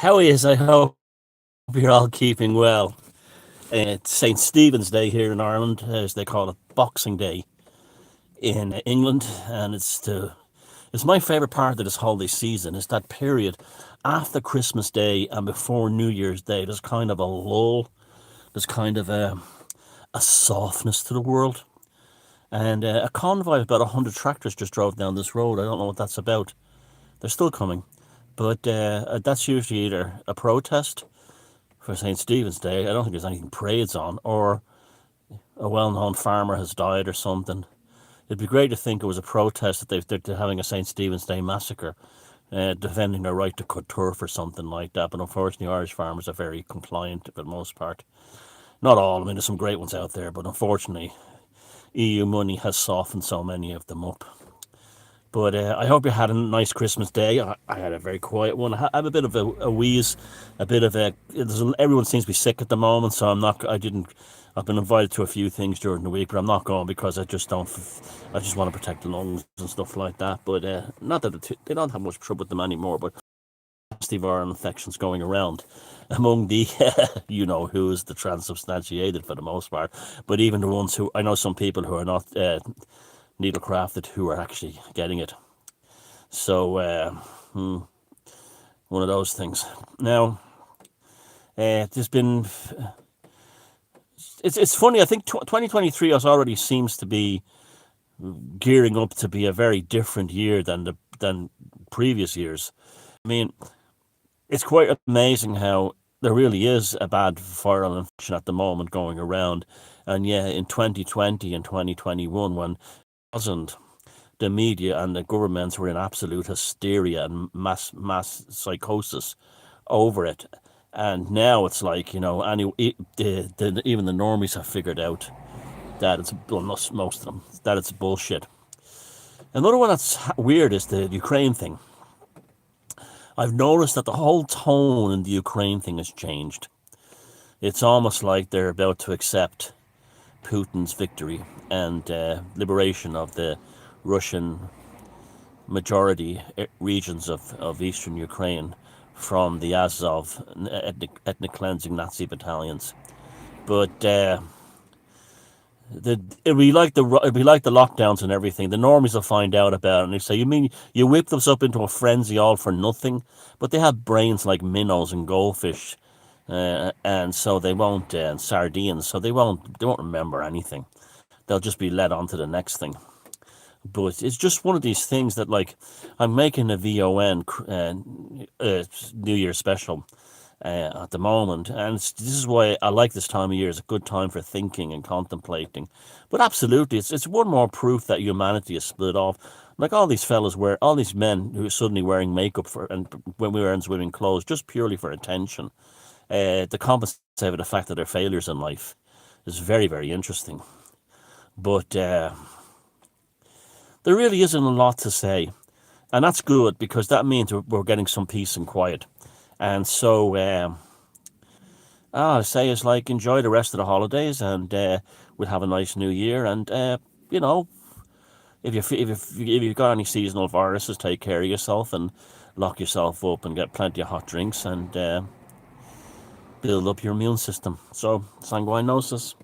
How is? I hope you're all keeping well. It's St. Stephen's Day here in Ireland, as they call it, Boxing Day in England, and it's my favourite part of this holiday season. Is that period after Christmas Day and before New Year's Day. There's kind of a lull. There's kind of a softness to the world, and a convoy of about 100 tractors just drove down this road. I don't know what that's about. They're still coming, but that's usually either a protest for St. Stephen's Day. I don't think there's anything parades on, or a well-known farmer has died or something. It'd be great to think it was a protest that they're having a St. Stephen's Day massacre, defending their right to cut turf or something like that. But unfortunately, Irish farmers are very compliant for the most part. Not all. I mean, there's some great ones out there, but unfortunately, EU money has softened so many of them up. But I hope you had a nice Christmas Day. I had a very quiet one. I have a bit of a wheeze, a bit of a. Everyone seems to be sick at the moment, so I'm not. I didn't. I've been invited to a few things during the week, but I'm not going because I just don't. I just want to protect the lungs and stuff like that. But not that they don't have much trouble with them anymore. But nasty viral infections going around among the you know who's the transubstantiated for the most part. But even the ones who I know, some people who are not needle crafted, who are actually getting it. So one of those things. Now there's been. It's funny. I think 2023 already seems to be gearing up to be a very different year than previous years. I mean, it's quite amazing how there really is a bad viral infection at the moment going around, and yeah, in 2020 and 2021, when wasn't, the media and the governments were in absolute hysteria and mass psychosis over it. And now it's like, even the normies have figured out that it's, well, most of them, that it's bullshit. Another one that's weird is the Ukraine thing. I've noticed that the whole tone in the Ukraine thing has changed. It's almost like they're about to accept Putin's victory and liberation of the Russian majority regions of eastern Ukraine from the Azov ethnic cleansing Nazi battalions. But it'd be like the lockdowns and everything. The normies will find out about it and they say, "You mean you whip us up into a frenzy all for nothing?" But they have brains like minnows and goldfish, and so they won't, and sardines, so they won't remember anything. They'll just be led on to the next thing. But it's just one of these things that, like, I'm making a VON New Year special at the moment, and this is why I like this time of year. It's a good time for thinking and contemplating. But absolutely, it's one more proof that humanity is split off. Like all these all these men who are suddenly wearing makeup and when we wear women clothes just purely for attention, to compensate for the fact that they're failures in life, is very, very interesting. But there really isn't a lot to say, and that's good because that means we're getting some peace and quiet. And so I say is, like, enjoy the rest of the holidays, and we'll have a nice new year. And if you've got any seasonal viruses, take care of yourself and lock yourself up and get plenty of hot drinks and build up your immune system. So, sanguinosis.